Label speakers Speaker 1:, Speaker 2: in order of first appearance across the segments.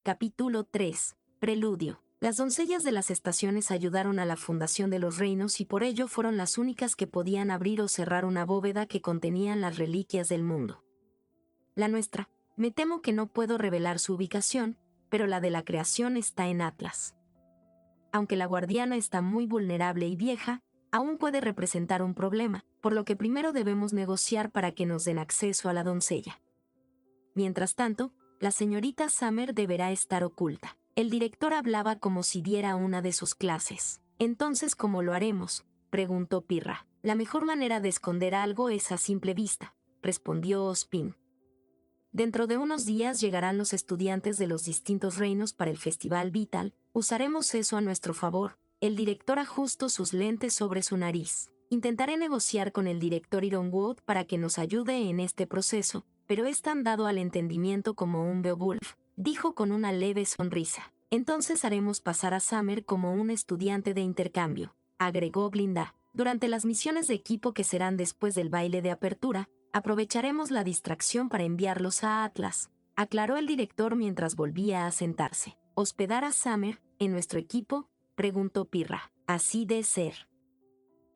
Speaker 1: Capítulo 3. Preludio. Las doncellas de las estaciones ayudaron a la fundación de los reinos y por ello fueron las únicas que podían abrir o cerrar una bóveda que contenían las reliquias del mundo. La nuestra, me temo que no puedo revelar su ubicación, pero la de la creación está en Atlas. Aunque la guardiana está muy vulnerable y vieja, aún puede representar un problema, por lo que primero debemos negociar para que nos den acceso a la doncella. Mientras tanto, la señorita Summer deberá estar oculta. El director hablaba como si diera una de sus clases. Entonces, ¿cómo lo haremos?, preguntó Pirra. La mejor manera de esconder algo es a simple vista, respondió Ospin. Dentro de unos días llegarán los estudiantes de los distintos reinos para el Festival Vital. Usaremos eso a nuestro favor. El director ajustó sus lentes sobre su nariz. Intentaré negociar con el director Ironwood para que nos ayude en este proceso, pero es tan dado al entendimiento como un Beowulf, dijo con una leve sonrisa. Entonces haremos pasar a Summer como un estudiante de intercambio, agregó Glinda. Durante las misiones de equipo que serán después del baile de apertura, aprovecharemos la distracción para enviarlos a Atlas, aclaró el director mientras volvía a sentarse. ¿Hospedar a Summer en nuestro equipo?, preguntó Pirra. Así de ser.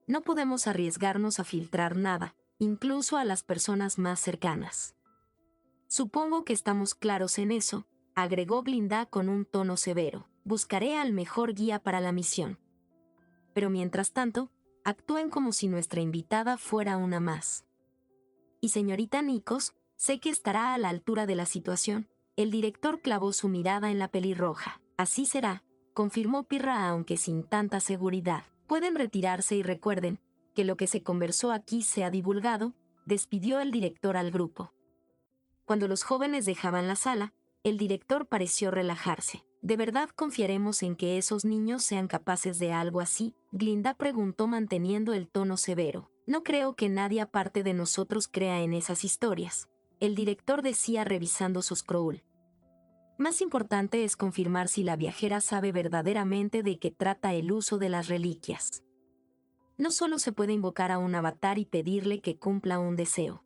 Speaker 1: No podemos arriesgarnos a filtrar nada, incluso a las personas más cercanas. Supongo que estamos claros en eso, agregó Glinda con un tono severo. Buscaré al mejor guía para la misión. Pero mientras tanto, actúen como si nuestra invitada fuera una más. Y señorita Nikos, sé que estará a la altura de la situación. El director clavó su mirada en la pelirroja. Así será, confirmó Pirra aunque sin tanta seguridad. Pueden retirarse y recuerden que lo que se conversó aquí se ha divulgado, despidió el director al grupo. Cuando los jóvenes dejaban la sala, el director pareció relajarse. ¿De verdad confiaremos en que esos niños sean capaces de algo así?, Glinda preguntó manteniendo el tono severo. No creo que nadie aparte de nosotros crea en esas historias, el director decía revisando su scroll. Más importante es confirmar si la viajera sabe verdaderamente de qué trata el uso de las reliquias. No solo se puede invocar a un avatar y pedirle que cumpla un deseo.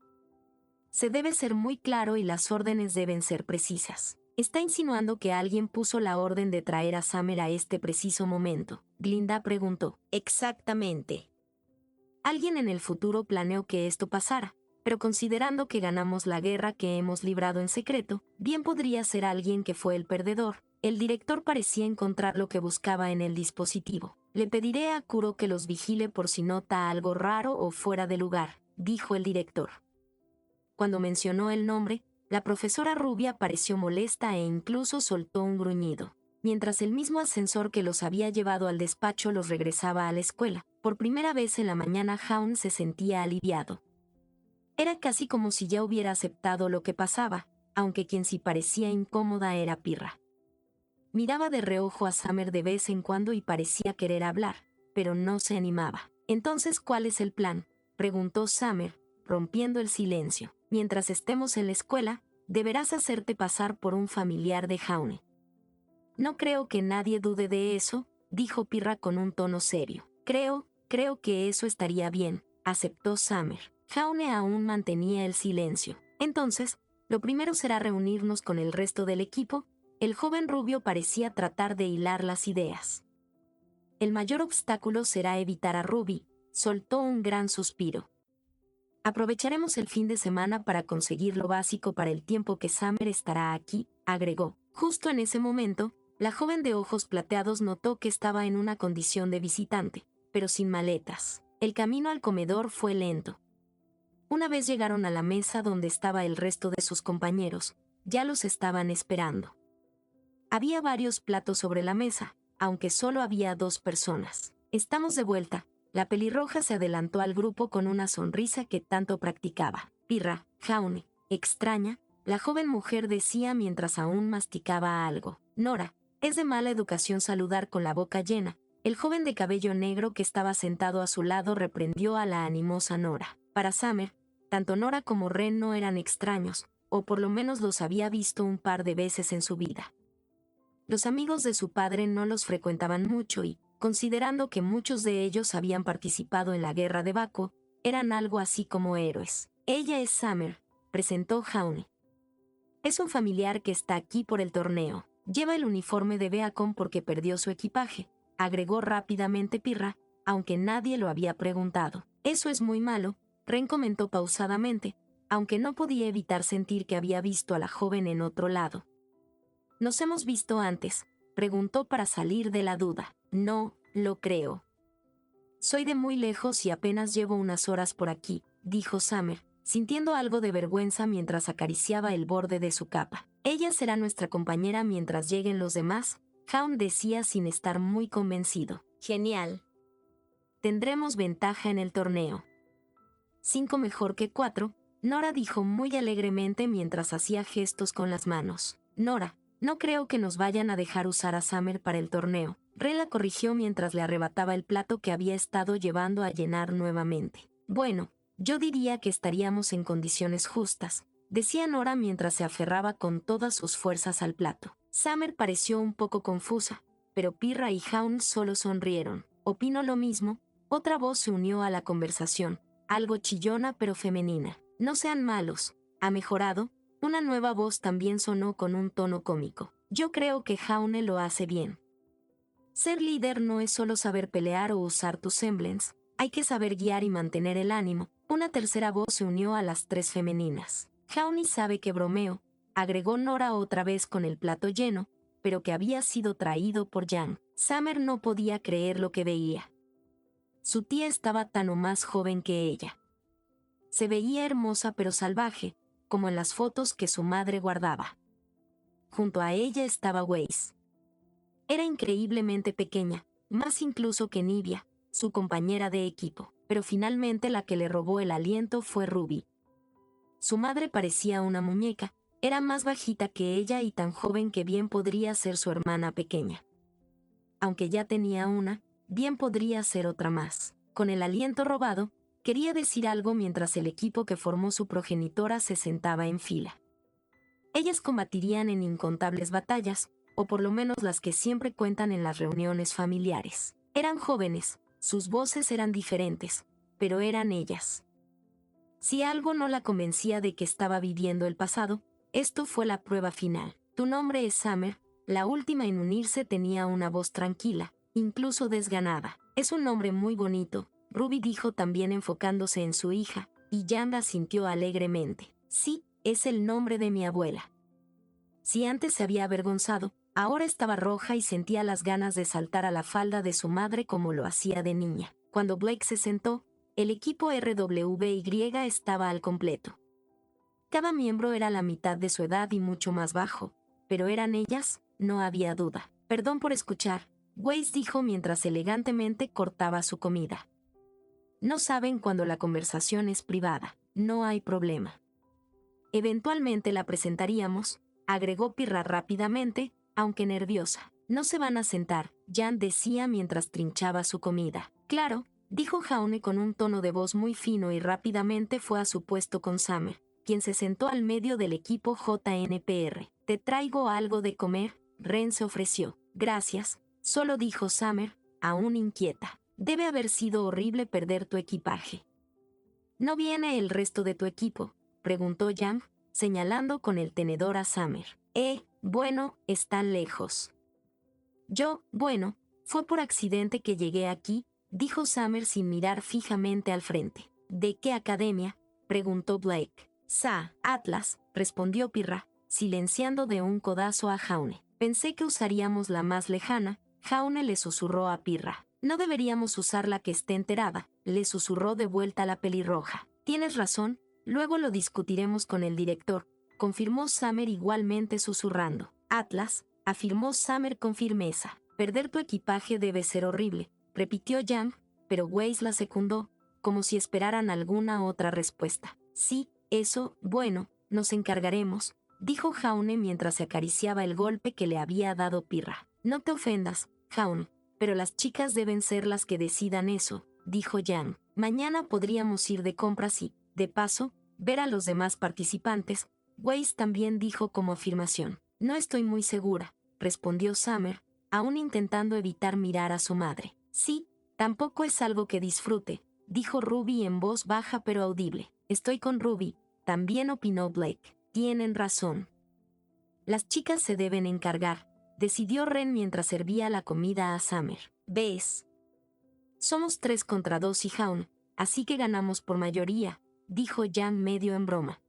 Speaker 1: Se debe ser muy claro y las órdenes deben ser precisas. ¿Está insinuando que alguien puso la orden de traer a Summer a este preciso momento?, Glinda preguntó. Exactamente. Alguien en el futuro planeó que esto pasara, pero considerando que ganamos la guerra que hemos librado en secreto, bien podría ser alguien que fue el perdedor. El director parecía encontrar lo que buscaba en el dispositivo. Le pediré a Kuro que los vigile por si nota algo raro o fuera de lugar, dijo el director. Cuando mencionó el nombre, la profesora rubia pareció molesta e incluso soltó un gruñido. Mientras el mismo ascensor que los había llevado al despacho los regresaba a la escuela, por primera vez en la mañana Jaun se sentía aliviado. Era casi como si ya hubiera aceptado lo que pasaba, aunque quien sí parecía incómoda era Pirra. Miraba de reojo a Summer de vez en cuando y parecía querer hablar, pero no se animaba. Entonces, ¿cuál es el plan?, preguntó Summer, rompiendo el silencio. Mientras estemos en la escuela, deberás hacerte pasar por un familiar de Jaune. No creo que nadie dude de eso, dijo Pirra con un tono serio. Creo que eso estaría bien, aceptó Summer. Jaune aún mantenía el silencio. Entonces, lo primero será reunirnos con el resto del equipo. El joven rubio parecía tratar de hilar las ideas. El mayor obstáculo será evitar a Ruby, soltó un gran suspiro. Aprovecharemos el fin de semana para conseguir lo básico para el tiempo que Summer estará aquí, agregó. Justo en ese momento, la joven de ojos plateados notó que estaba en una condición de visitante, pero sin maletas. El camino al comedor fue lento. Una vez llegaron a la mesa donde estaba el resto de sus compañeros, ya los estaban esperando. Había varios platos sobre la mesa, aunque solo había 2 personas. Estamos de vuelta. La pelirroja se adelantó al grupo con una sonrisa que tanto practicaba. Pirra, Jaune, extraña, la joven mujer decía mientras aún masticaba algo. Nora, es de mala educación saludar con la boca llena. El joven de cabello negro que estaba sentado a su lado reprendió a la animosa Nora. Para Summer, tanto Nora como Ren no eran extraños, o por lo menos los había visto un par de veces en su vida. Los amigos de su padre no los frecuentaban mucho y, considerando que muchos de ellos habían participado en la guerra de Baco, eran algo así como héroes. Ella es Summer, presentó Jaune. Es un familiar que está aquí por el torneo, Lleva el uniforme de Beacon porque perdió su equipaje, agregó rápidamente Pirra, aunque nadie lo había preguntado. Eso es muy malo, Ren comentó pausadamente, aunque no podía evitar sentir que había visto a la joven en otro lado. ¿Nos hemos visto antes?, preguntó para salir de la duda. No, lo creo. Soy de muy lejos y apenas llevo unas horas por aquí, dijo Summer, sintiendo algo de vergüenza mientras acariciaba el borde de su capa. Ella será nuestra compañera mientras lleguen los demás, Hound decía sin estar muy convencido. Genial. Tendremos ventaja en el torneo. 5 mejor que 4, Nora dijo muy alegremente mientras hacía gestos con las manos. Nora, no creo que nos vayan a dejar usar a Summer para el torneo. Ren la corrigió mientras le arrebataba el plato que había estado llevando a llenar nuevamente. Bueno, yo diría que estaríamos en condiciones justas, decía Nora mientras se aferraba con todas sus fuerzas al plato. Summer pareció un poco confusa, pero Pirra y Hound solo sonrieron. Opino lo mismo, otra voz se unió a la conversación, algo chillona pero femenina. No sean malos, ha mejorado. Una nueva voz también sonó con un tono cómico. Yo creo que Jaune lo hace bien. Ser líder no es solo saber pelear o usar tus semblance, hay que saber guiar y mantener el ánimo. Una tercera voz se unió a las 3 femeninas. Jaune sabe que bromeo, agregó Nora otra vez con el plato lleno, pero que había sido traído por Jan. Summer no podía creer lo que veía. Su tía estaba tan o más joven que ella. Se veía hermosa pero salvaje, como en las fotos que su madre guardaba. Junto a ella estaba Weiss. Era increíblemente pequeña, más incluso que Nivea, su compañera de equipo, pero finalmente la que le robó el aliento fue Ruby. Su madre parecía una muñeca, era más bajita que ella y tan joven que bien podría ser su hermana pequeña. Aunque ya tenía una, bien podría ser otra más. Con el aliento robado, quería decir algo mientras el equipo que formó su progenitora se sentaba en fila. Ellas combatirían en incontables batallas, o por lo menos las que siempre cuentan en las reuniones familiares. Eran jóvenes, sus voces eran diferentes, pero eran ellas. Si algo no la convencía de que estaba viviendo el pasado, esto fue la prueba final. Tu nombre es Summer, la última en unirse tenía una voz tranquila, incluso desganada. Es un nombre muy bonito, Ruby dijo también enfocándose en su hija, y Jan asintió alegremente. Sí, es el nombre de mi abuela. Si antes se había avergonzado, ahora estaba roja y sentía las ganas de saltar a la falda de su madre como lo hacía de niña. Cuando Blake se sentó, el equipo RWY estaba al completo. Cada miembro era la mitad de su edad y mucho más bajo, pero eran ellas, no había duda. Perdón por escuchar, Weiss dijo mientras elegantemente cortaba su comida. No saben cuando la conversación es privada, no hay problema. Eventualmente la presentaríamos, agregó Pirra rápidamente, aunque nerviosa. No se van a sentar, Jan decía mientras trinchaba su comida. Claro, dijo Jaune con un tono de voz muy fino y rápidamente fue a su puesto con Summer, quien se sentó al medio del equipo JNPR. ¿Te traigo algo de comer? Ren se ofreció. Gracias, solo dijo Summer, aún inquieta. Debe haber sido horrible perder tu equipaje. ¿No viene el resto de tu equipo?, preguntó Jan, señalando con el tenedor a Summer. Bueno, están lejos. Bueno, fue por accidente que llegué aquí, dijo Summer sin mirar fijamente al frente. ¿De qué academia?, preguntó Blake. Atlas, respondió Pirra, silenciando de un codazo a Jaune. Pensé que usaríamos la más lejana, Jaune le susurró a Pirra. No deberíamos usar la que esté enterada, le susurró de vuelta la pelirroja. Tienes razón, luego lo discutiremos con el director, confirmó Summer igualmente susurrando. Atlas, afirmó Summer con firmeza. Perder tu equipaje debe ser horrible, repitió Jan, pero Weiss la secundó, como si esperaran alguna otra respuesta. Sí, eso, bueno, nos encargaremos, dijo Jaune mientras se acariciaba el golpe que le había dado Pirra. No te ofendas, Jaune, pero las chicas deben ser las que decidan eso, dijo Jan. Mañana podríamos ir de compras y, de paso, ver a los demás participantes, Weiss también dijo como afirmación. No estoy muy segura, respondió Summer, aún intentando evitar mirar a su madre. Sí, tampoco es algo que disfrute, dijo Ruby en voz baja pero audible. Estoy con Ruby, también opinó Blake. Tienen razón. Las chicas se deben encargar, decidió Ren mientras servía la comida a Summer. ¿Ves? Somos 3 contra 2 y Jaune, así que ganamos por mayoría, dijo Yang medio en broma.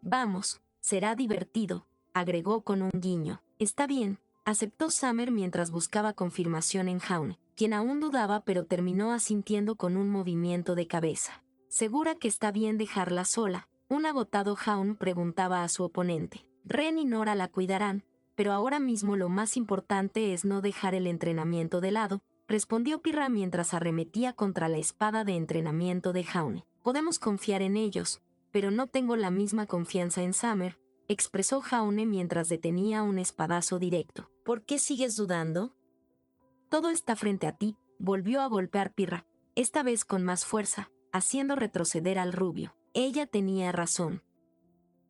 Speaker 1: Vamos, será divertido, agregó con un guiño. Está bien, aceptó Summer mientras buscaba confirmación en Jaune, quien aún dudaba pero terminó asintiendo con un movimiento de cabeza. ¿Segura que está bien dejarla sola? Un agotado Jaune preguntaba a su oponente. Ren y Nora la cuidarán, pero ahora mismo lo más importante es no dejar el entrenamiento de lado, respondió Pirra mientras arremetía contra la espada de entrenamiento de Jaune. Podemos confiar en ellos, pero no tengo la misma confianza en Summer, expresó Jaune mientras detenía un espadazo directo. ¿Por qué sigues dudando? Todo está frente a ti, volvió a golpear Pirra, esta vez con más fuerza, haciendo retroceder al rubio. Ella tenía razón.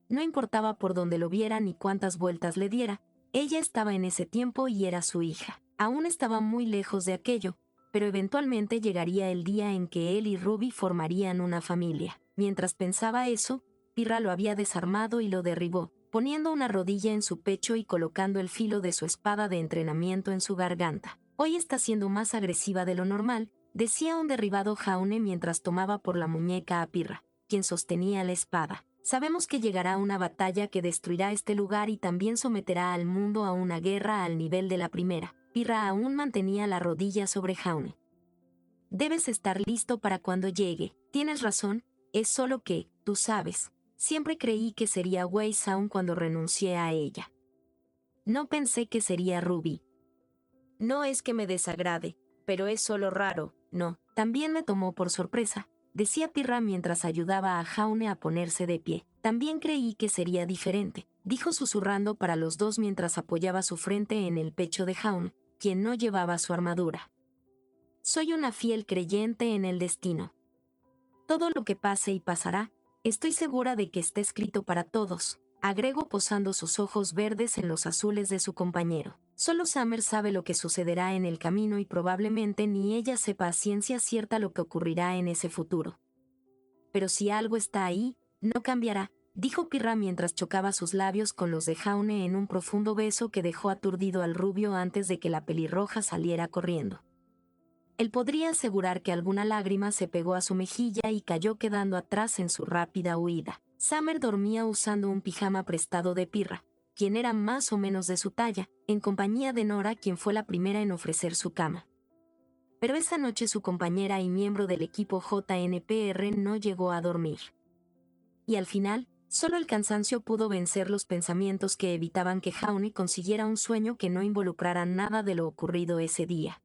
Speaker 1: No importaba por dónde lo viera ni cuántas vueltas le diera, ella estaba en ese tiempo y era su hija. Aún estaba muy lejos de aquello, pero eventualmente llegaría el día en que él y Ruby formarían una familia. Mientras pensaba eso, Pirra lo había desarmado y lo derribó, poniendo una rodilla en su pecho y colocando el filo de su espada de entrenamiento en su garganta. Hoy está siendo más agresiva de lo normal, decía un derribado Jaune mientras tomaba por la muñeca a Pirra, quien sostenía la espada. Sabemos que llegará una batalla que destruirá este lugar y también someterá al mundo a una guerra al nivel de la primera. Pirra aún mantenía la rodilla sobre Jaune. Debes estar listo para cuando llegue. Tienes razón, es solo que, tú sabes, siempre creí que sería Wei Saun cuando renuncié a ella. No pensé que sería Ruby. No es que me desagrade, pero es solo raro, no. También me tomó por sorpresa, decía Pirra mientras ayudaba a Jaune a ponerse de pie. También creí que sería diferente, dijo susurrando para los dos mientras apoyaba su frente en el pecho de Jaune, quien no llevaba su armadura. Soy una fiel creyente en el destino. Todo lo que pase y pasará, estoy segura de que está escrito para todos, agregó posando sus ojos verdes en los azules de su compañero. Solo Summer sabe lo que sucederá en el camino y probablemente ni ella sepa a ciencia cierta lo que ocurrirá en ese futuro. Pero si algo está ahí, no cambiará, dijo Pirra mientras chocaba sus labios con los de Jaune en un profundo beso que dejó aturdido al rubio antes de que la pelirroja saliera corriendo. Él podría asegurar que alguna lágrima se pegó a su mejilla y cayó quedando atrás en su rápida huida. Summer dormía usando un pijama prestado de Pirra, quien era más o menos de su talla, en compañía de Nora, quien fue la primera en ofrecer su cama. Pero esa noche su compañera y miembro del equipo JNPR no llegó a dormir. Y al final, solo el cansancio pudo vencer los pensamientos que evitaban que Jaune consiguiera un sueño que no involucrara nada de lo ocurrido ese día.